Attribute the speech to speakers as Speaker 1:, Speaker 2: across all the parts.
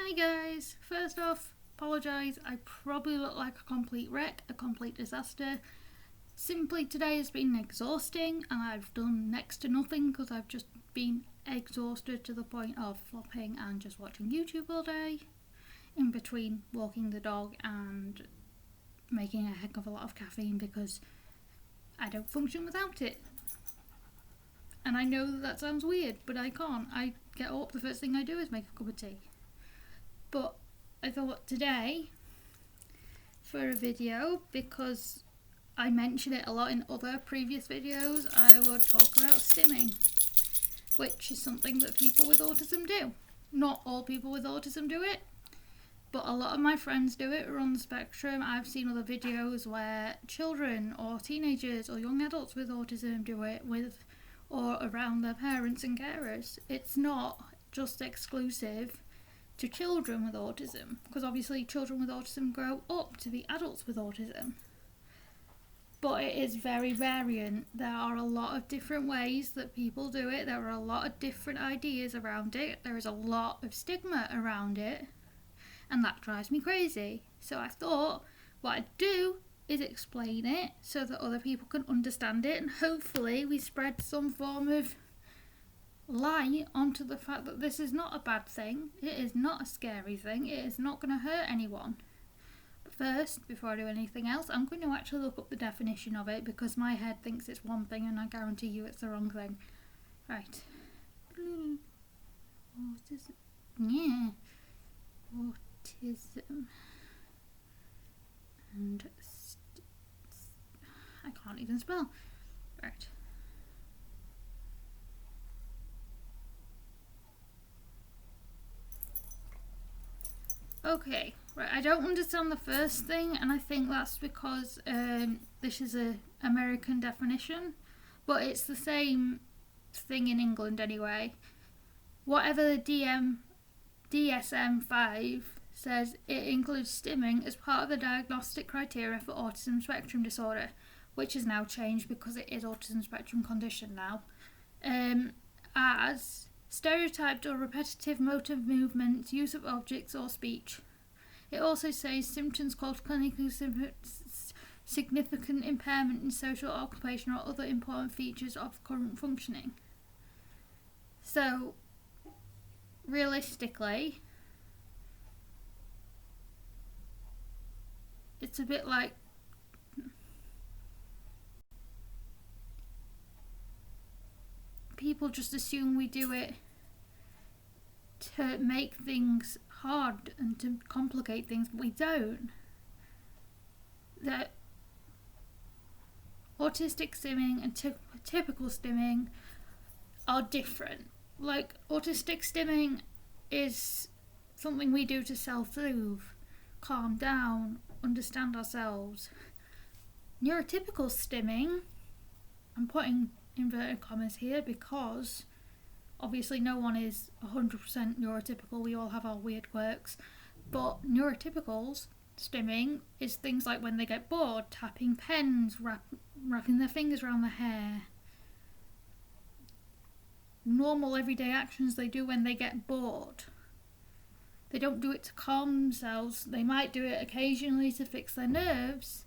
Speaker 1: Hi guys, first off, apologise, I probably look like a complete wreck, a complete disaster. Simply today has been exhausting and I've done next to nothing because I've just been exhausted to the point of flopping and just watching YouTube all day, in between walking the dog and making a heck of a lot of caffeine because I don't function without it. And I know that sounds weird, but I can't. I get up, the first thing I do is make a cup of tea. But I thought today, for a video, because I mention it a lot in other previous videos, I would talk about stimming, which is something that people with autism do. Not all people with autism do it, but a lot of my friends do it, are on the spectrum. I've seen other videos where children or teenagers or young adults with autism do it with or around their parents and carers. It's not just exclusive to children with autism, because obviously children with autism grow up to be adults with autism. But it is very variant. There are a lot of different ways that people do it. There are a lot of different ideas around it. There is a lot of stigma around it, and that drives me crazy. So I thought what I'd do is explain it so that other people can understand it, and hopefully we spread some form of light onto the fact that this is not a bad thing. It is not a scary thing. It is not going to hurt anyone. But first, before I do anything else, I'm going to actually look up the definition of it because my head thinks it's one thing and I guarantee you it's the wrong thing. Right. Autism. Yeah. Autism. And I can't even spell. Right. Okay, right, I don't understand the first thing, and I think that's because this is an American definition, but it's the same thing in England anyway. Whatever the DSM-5 says, it includes stimming as part of the diagnostic criteria for autism spectrum disorder, which has now changed because it is autism spectrum condition now, as stereotyped or repetitive motor movements, use of objects or speech. It also says symptoms called clinically significant impairment in social, occupational or other important features of current functioning. So, realistically, it's a bit like people just assume we do it to make things hard and to complicate things, but we don't. That autistic stimming and typical stimming are different. Like, autistic stimming is something we do to self-soothe, calm down, understand ourselves. Neurotypical stimming, I'm putting inverted commas here because obviously no one is 100% neurotypical, we all have our weird quirks, but neurotypicals stimming is things like when they get bored, tapping pens, wrapping their fingers around their hair. Normal everyday actions they do when they get bored. They don't do it to calm themselves. They might do it occasionally to fix their nerves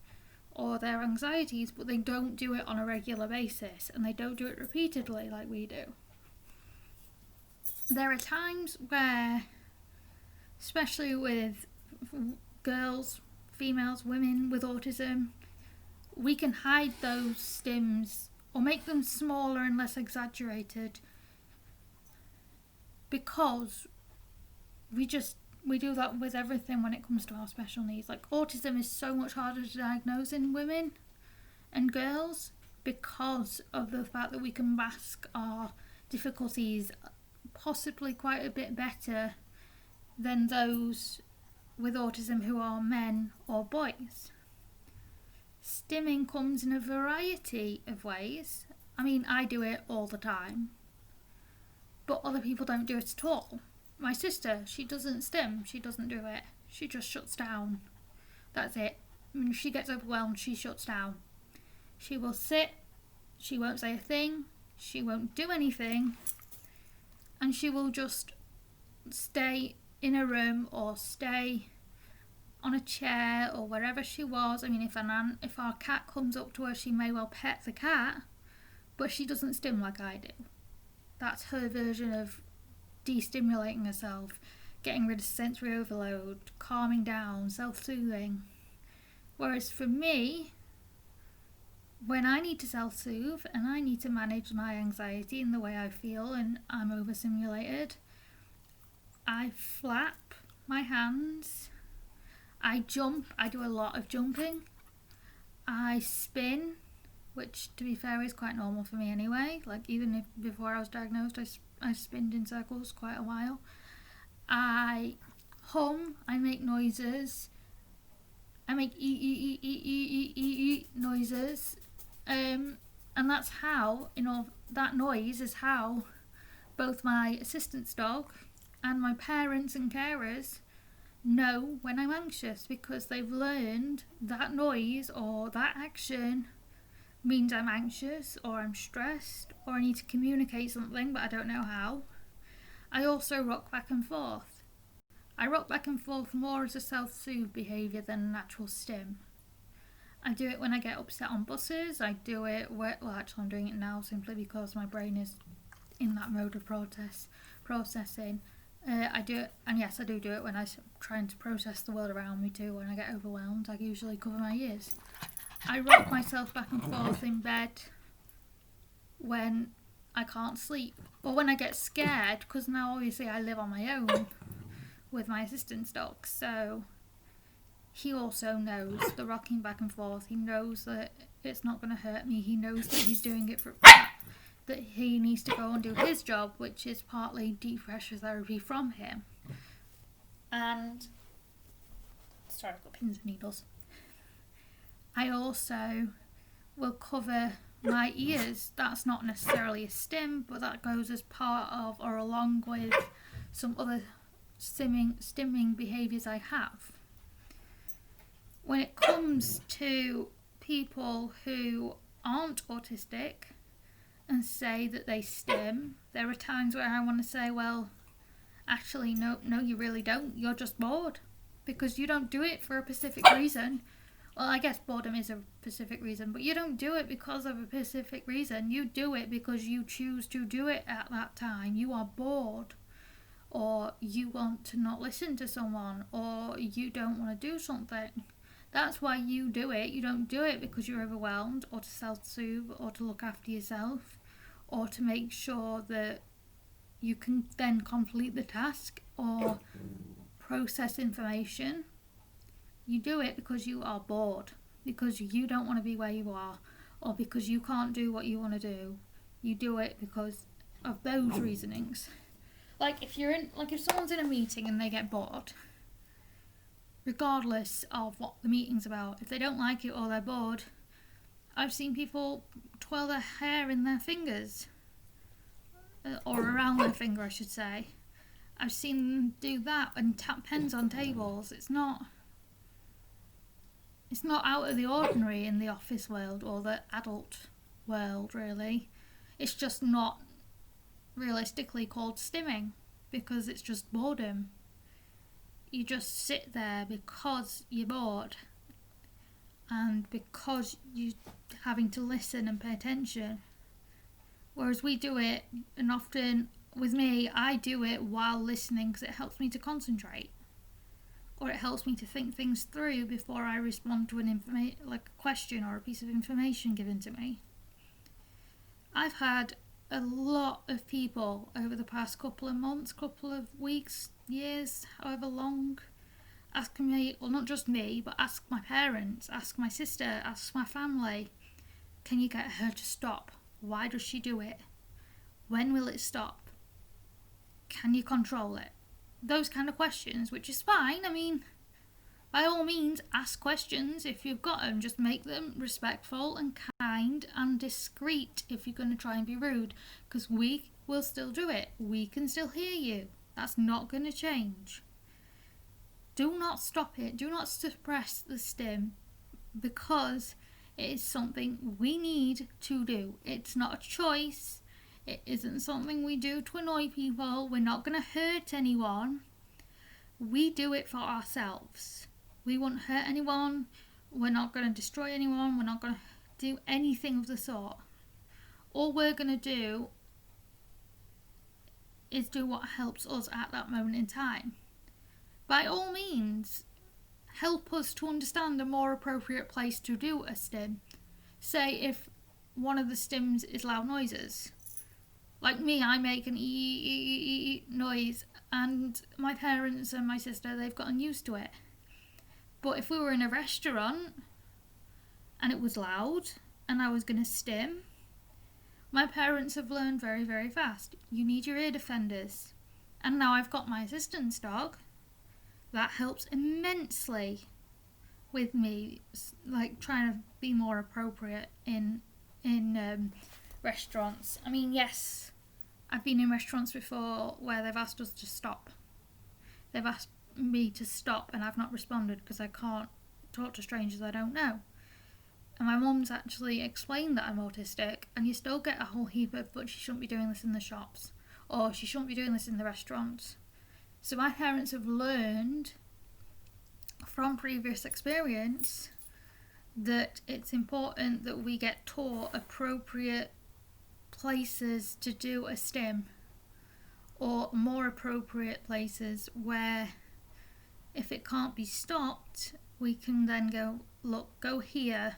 Speaker 1: or their anxieties, but they don't do it on a regular basis, and they don't do it repeatedly like we do. There are times where, especially with girls, females, women with autism, we can hide those stims or make them smaller and less exaggerated because we do that with everything when it comes to our special needs. Like, autism is so much harder to diagnose in women and girls because of the fact that we can mask our difficulties possibly quite a bit better than those with autism who are men or boys. Stimming comes in a variety of ways. I mean, I do it all the time, but other people don't do it at all. My sister, she doesn't stim, she doesn't do it. She just shuts down. That's it. When she gets overwhelmed, she shuts down. She will sit, she won't say a thing, she won't do anything, and she will just stay in a room or stay on a chair or wherever she was. I mean, if our cat comes up to her, she may well pet the cat, but she doesn't stim like I do. That's her version of de-stimulating herself, getting rid of sensory overload, calming down, self-soothing. Whereas for me, when I need to self-soothe and I need to manage my anxiety and the way I feel and I'm overstimulated, I flap my hands, I jump, I do a lot of jumping, I spin, which to be fair is quite normal for me anyway. Like even if before I was diagnosed, I spinned in circles quite a while. I hum, I make noises, I make noises, and that's how, that noise is how both my assistant's dog and my parents and carers know when I'm anxious, because they've learned that noise or that action means I'm anxious or I'm stressed or I need to communicate something but I don't know how. I also rock back and forth. I rock back and forth more as a self-soothe behaviour than a natural stim. I do it when I get upset on buses. I do it actually I'm doing it now simply because my brain is in that mode of processing. I do it, and yes, I do it when I'm trying to process the world around me too. When I get overwhelmed, I usually cover my ears. I rock myself back and forth in bed when I can't sleep, or when I get scared, because now obviously I live on my own with my assistant's dog, so he also knows the rocking back and forth. He knows that it's not going to hurt me. He knows that he's doing it that he needs to go and do his job, which is partly deep pressure therapy from him. And sorry, I've got pins and needles. I also will cover my ears. That's not necessarily a stim, but that goes as part of or along with some other stimming behaviours I have. When it comes to people who aren't autistic and say that they stim, there are times where I want to say, well, actually, no, you really don't. You're just bored because you don't do it for a specific reason. Well, I guess boredom is a specific reason, but you don't do it because of a specific reason. You do it because you choose to do it at that time. You are bored, or you want to not listen to someone, or you don't want to do something. That's why you do it. You don't do it because you're overwhelmed, or to self-soothe, or to look after yourself, or to make sure that you can then complete the task or process information. You do it because you are bored, because you don't want to be where you are, or because you can't do what you want to do. You do it because of those reasonings. Like if someone's in a meeting and they get bored, regardless of what the meeting's about, if they don't like it or they're bored, I've seen people twirl their hair in their fingers, or around their finger I should say. I've seen them do that and tap pens on tables. It's not out of the ordinary in the office world or the adult world, really. It's just not realistically called stimming because it's just boredom. You just sit there because you're bored and because you're having to listen and pay attention. Whereas we do it, and often with me, I do it while listening because it helps me to concentrate, or it helps me to think things through before I respond to a question or a piece of information given to me. I've had a lot of people over the past couple of months, couple of weeks, years, however long, asking me, well, not just me, but ask my parents, ask my sister, ask my family, can you get her to stop? Why does she do it? When will it stop? Can you control it? Those kind of questions, which is fine. I mean, by all means, ask questions if you've got them. Just make them respectful and kind and discreet if you're going to try and be rude, because we will still do it. We can still hear you. That's not going to change. Do not stop it. Do not suppress the stim, because it is something we need to do. It's not a choice. It isn't something we do to annoy people. We're not going to hurt anyone. We do it for ourselves. We won't hurt anyone. We're not going to destroy anyone. We're not going to do anything of the sort. All we're going to do is do what helps us at that moment in time. By all means, help us to understand a more appropriate place to do a stim. Say if one of the stims is loud noises. Like me, I make an ee noise, and my parents and my sister, they've gotten used to it. But if we were in a restaurant and it was loud and I was going to stim, my parents have learned very, very fast. You need your ear defenders. And now I've got my assistant's dog. That helps immensely with me, like trying to be more appropriate in restaurants. I mean, yes, I've been in restaurants before where they've asked us to stop. They've asked me to stop and I've not responded because I can't talk to strangers I don't know. And my mum's actually explained that I'm autistic, and you still get a whole heap of, but she shouldn't be doing this in the shops, or she shouldn't be doing this in the restaurants. So my parents have learned from previous experience that it's important that we get taught appropriate places to do a stim, or more appropriate places where if it can't be stopped, we can then go, look, go here,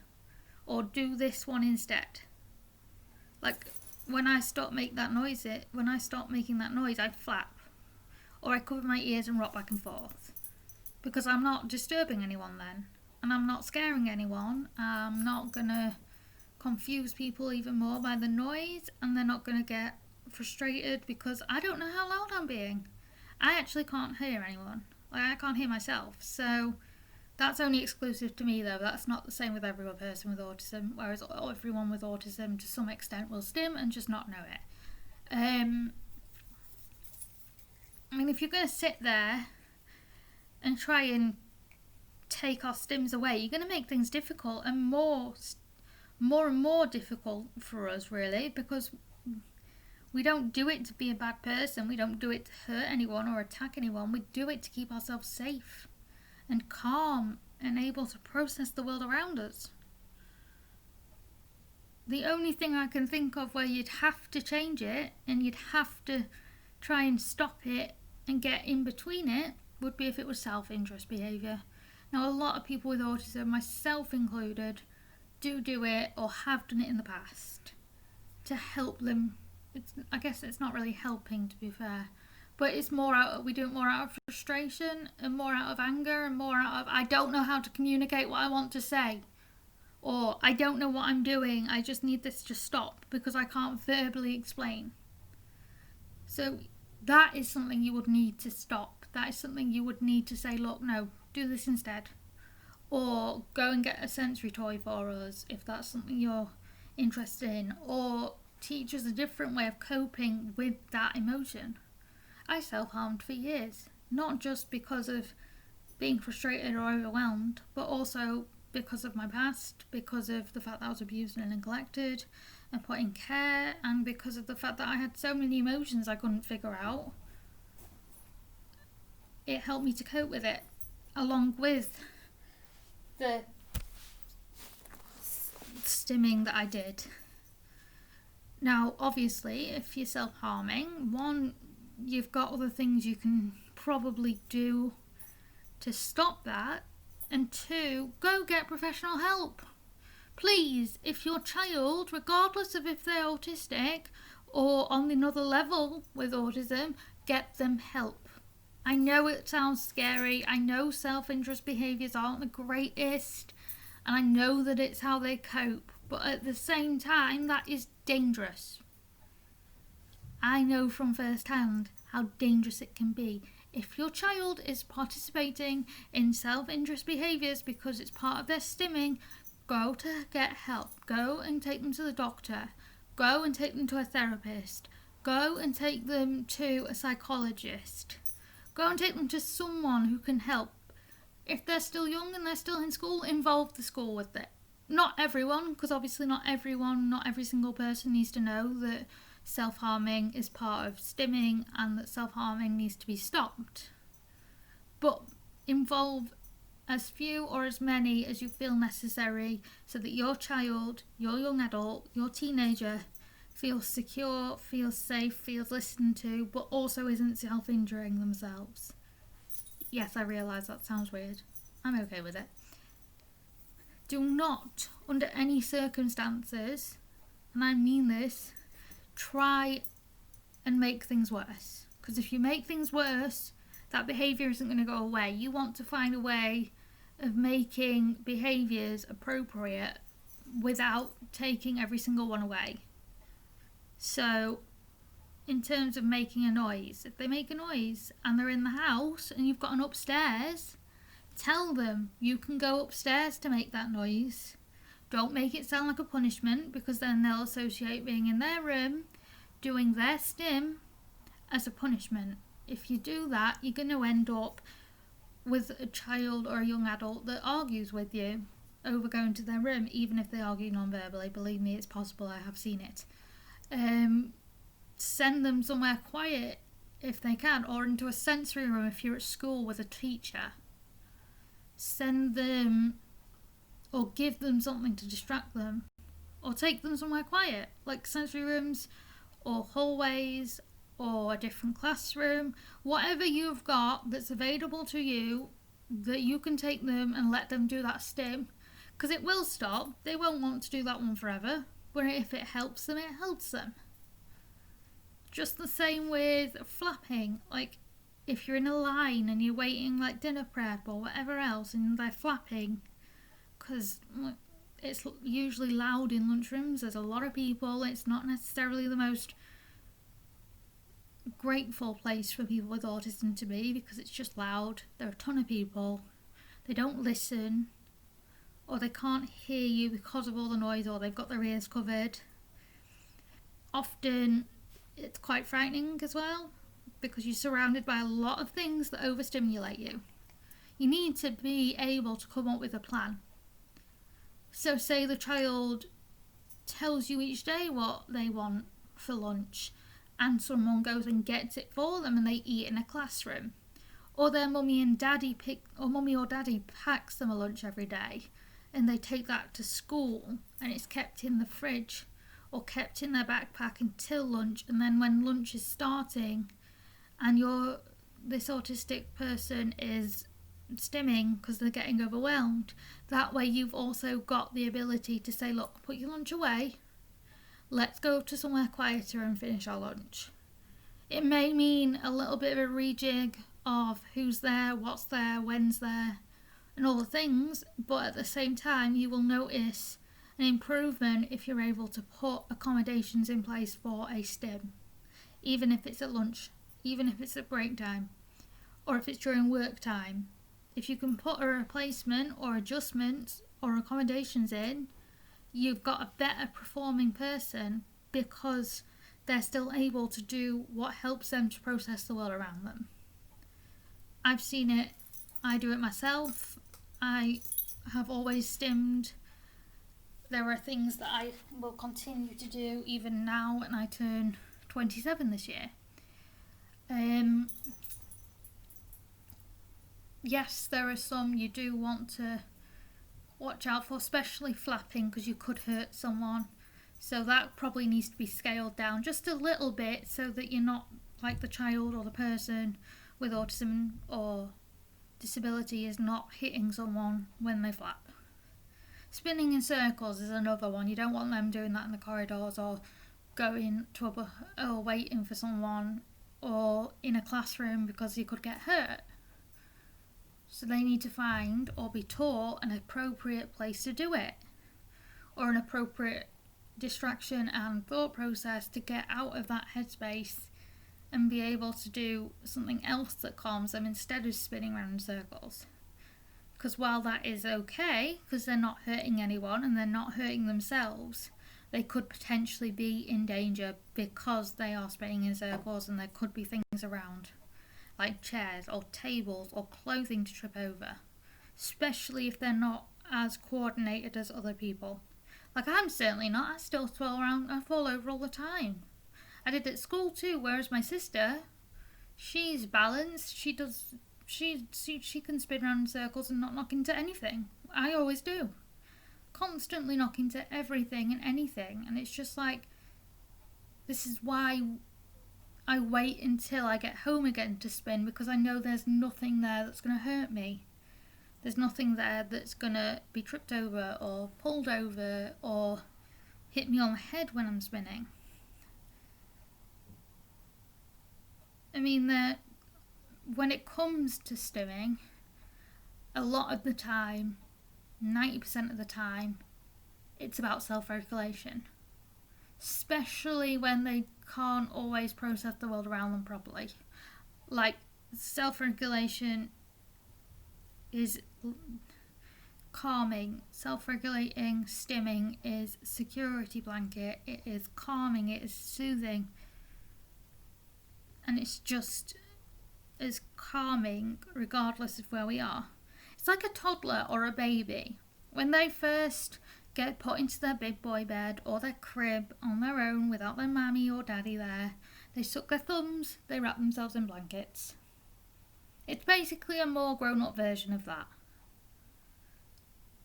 Speaker 1: or do this one instead. Like when I stop making that noise, I flap, or I cover my ears and rock back and forth, because I'm not disturbing anyone then, and I'm not scaring anyone. I'm not gonna confuse people even more by the noise, and they're not gonna get frustrated because I don't know how loud I'm being. I actually can't hear anyone. Like, I can't hear myself, so that's only exclusive to me though. That's not the same with every other person with autism, whereas everyone with autism to some extent will stim and just not know it. I mean, if you're going to sit there and try and take our stims away, you're going to make things difficult and more and more difficult for us, really, because we don't do it to be a bad person. We don't do it to hurt anyone or attack anyone. We do it to keep ourselves safe and calm and able to process the world around us. The only thing I can think of where you'd have to change it and you'd have to try and stop it and get in between it would be if it was self-interest behaviour. Now, a lot of people with autism, myself included, do it or have done it in the past to help them. I guess it's not really helping, to be fair, but it's we do it more out of frustration and more out of anger and more out of, I don't know how to communicate what I want to say, or I don't know what I'm doing, I just need this to stop because I can't verbally explain. So that is something you would need to stop. That is something you would need to say, look, no, do this instead, or go and get a sensory toy for us if that's something you're interested in, or teach us a different way of coping with that emotion. I self-harmed for years, not just because of being frustrated or overwhelmed, but also because of my past, because of the fact that I was abused and neglected and put in care, and because of the fact that I had so many emotions I couldn't figure out. It helped me to cope with it, along with the stimming that I did. Now, obviously, if you're self-harming, one, you've got other things you can probably do to stop that, and two, go get professional help. Please, if your child, regardless of if they're autistic or on another level with autism, get them help. I know it sounds scary, I know self-interest behaviours aren't the greatest, and I know that it's how they cope, but at the same time, that is dangerous. I know from first hand how dangerous it can be. If your child is participating in self-interest behaviours because it's part of their stimming, go to get help. Go and take them to the doctor. Go and take them to a therapist. Go and take them to a psychologist. Go and take them to someone who can help. If they're still young and they're still in school, involve the school with it. Not everyone, because obviously not every single person needs to know that self-harming is part of stimming and that self-harming needs to be stopped. Involve as few or as many as you feel necessary so that your child, your young adult, your teenager feels secure, feels safe, feels listened to, but also isn't self-injuring themselves. Yes, I realise that sounds weird. I'm okay with it. Do not, under any circumstances, and I mean this, try and make things worse. Because if you make things worse, that behaviour isn't going to go away. You want to find a way of making behaviours appropriate without taking every single one away. So, in terms of making a noise, if they make a noise and they're in the house and you've got an upstairs, tell them you can go upstairs to make that noise. Don't make it sound like a punishment, because then they'll associate being in their room doing their stim as a punishment. If you do that, you're going to end up with a child or a young adult that argues with you over going to their room, even if they argue non-verbally. Believe me, it's possible. I have seen it. Send them somewhere quiet if they can, or into a sensory room if you're at school with a teacher. Send them, or give them something to distract them, or take them somewhere quiet, like sensory rooms or hallways or a different classroom. Whatever you've got that's available to you that you can take them and let them do that stim, because it will stop. They won't want to do that one forever, but if it helps them, it helps them. Just the same with flapping. Like, if you're in a line and you're waiting like dinner prep or whatever else and they're flapping, because it's usually loud in lunchrooms, there's a lot of people, it's not necessarily the most grateful place for people with autism to be, because it's just loud. There are a ton of people, they don't listen, or they can't hear you because of all the noise, or they've got their ears covered. Often it's quite frightening as well, because you're surrounded by a lot of things that overstimulate you. You need to be able to come up with a plan. So say the child tells you each day what they want for lunch, and someone goes and gets it for them and they eat in a classroom. Or their mummy or daddy packs them a lunch every day and they take that to school and it's kept in the fridge or kept in their backpack until lunch, and then when lunch is starting and this autistic person is stimming because they're getting overwhelmed, that way you've also got the ability to say, look, put your lunch away, let's go to somewhere quieter and finish our lunch. It may mean a little bit of a rejig of who's there, what's there, when's there, and all the things, but at the same time you will notice an improvement if you're able to put accommodations in place for a stim, even if it's at lunch, even if it's at break time, or if it's during work time. If you can put a replacement or adjustments or accommodations in, you've got a better performing person, because they're still able to do what helps them to process the world around them. I've seen it, I do it myself, I have always stimmed. There are things that I will continue to do even now, and I turn 27 this year. Yes, there are some you do want to watch out for, especially flapping, because you could hurt someone. So that probably needs to be scaled down just a little bit so that you're not like the child or the person with autism or disability is not hitting someone when they flap. Spinning in circles is another one. You don't want them doing that in the corridors or going to or waiting for someone or in a classroom, because you could get hurt. So they need to find or be taught an appropriate place to do it, or an appropriate distraction and thought process to get out of that headspace and be able to do something else that calms them instead of spinning around in circles. Because while that is okay, because they're not hurting anyone and they're not hurting themselves, they could potentially be in danger because they are spinning in circles, and there could be things around like chairs or tables or clothing to trip over, especially if they're not as coordinated as other people. Like, I'm certainly not. I still twirl around, I fall over all the time. I did at school too, whereas my sister, she's balanced, she does she can spin around in circles and not knock into anything. I always do. Constantly knock into everything and anything, and it's just like, this is why I wait until I get home again to spin, because I know there's nothing there that's going to hurt me. There's nothing there that's going to be tripped over or pulled over or hit me on the head when I'm spinning. I mean, when it comes to stimming, a lot of the time, 90% of the time, it's about self-regulation. Especially when they can't always process the world around them properly. Like, self-regulation is calming. Self-regulating stimming is security blanket. It is calming. It is soothing. And it's just as calming regardless of where we are. It's like a toddler or a baby. When they first get put into their big boy bed or their crib on their own without their mammy or daddy there, they suck their thumbs, they wrap themselves in blankets. It's basically a more grown-up version of that.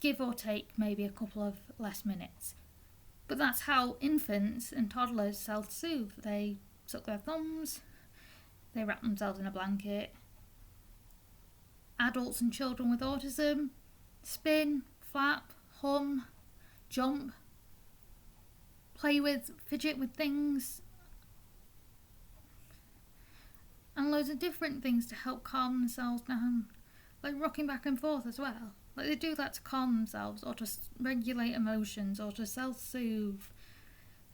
Speaker 1: Give or take maybe a couple of less minutes. But that's how infants and toddlers self-soothe. They suck their thumbs, they wrap themselves in a blanket. Adults and children with autism spin, flap, hum, jump, play with, fidget with things, and loads of different things to help calm themselves down, like rocking back and forth as well. Like, they do that to calm themselves, or to regulate emotions, or to self-soothe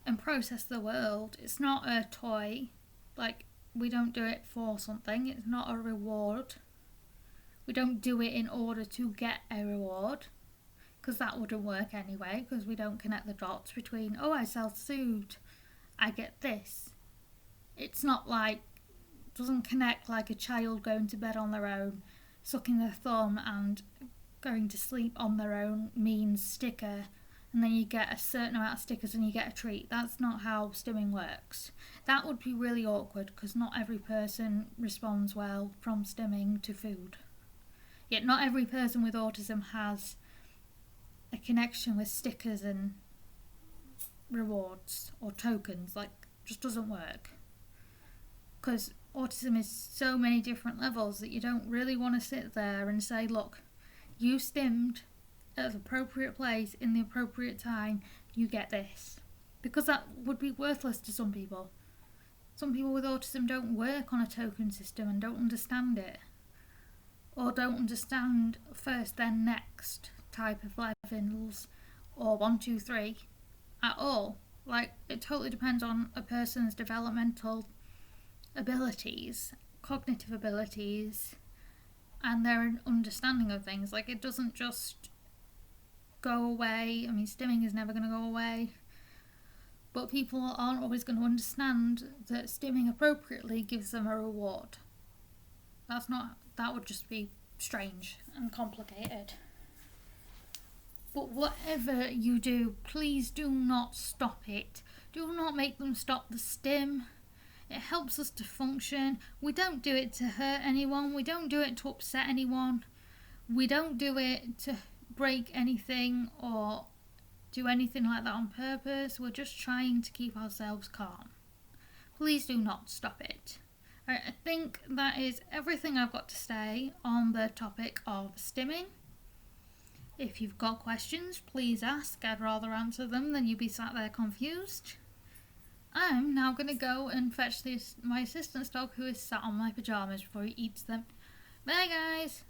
Speaker 1: and process the world. It's not a toy. Like, we don't do it for something. It's not a reward. We don't do it in order to get a reward, because that wouldn't work anyway, because we don't connect the dots between, oh, I self-soothed, I get this. It's not like, doesn't connect like a child going to bed on their own, sucking their thumb and going to sleep on their own means sticker, and then you get a certain amount of stickers and you get a treat. That's not how stimming works. That would be really awkward, because not every person responds well from stimming to food. Yet not every person with autism has a connection with stickers and rewards or tokens. Like, just doesn't work. Because autism is so many different levels that you don't really want to sit there and say, look, you stimmed at the appropriate place in the appropriate time, you get this. Because that would be worthless to some people. Some people with autism don't work on a token system and don't understand it. Or don't understand first then next type of levels, or 1, 2, 3 at all. Like, it totally depends on a person's developmental abilities, cognitive abilities, and their understanding of things. Like, it doesn't just go away. I mean, stimming is never going to go away, but people aren't always going to understand that stimming appropriately gives them a reward. That would just be strange and complicated. But whatever you do, please do not stop it. Do not make them stop the stim. It helps us to function. We don't do it to hurt anyone. We don't do it to upset anyone. We don't do it to break anything or do anything like that on purpose. We're just trying to keep ourselves calm. Please do not stop it. Right, I think that is everything I've got to say on the topic of stimming. If you've got questions, please ask. I'd rather answer them than you be sat there confused. I'm now going to go and fetch my assistant's dog, who is sat on my pyjamas before he eats them. Bye, guys!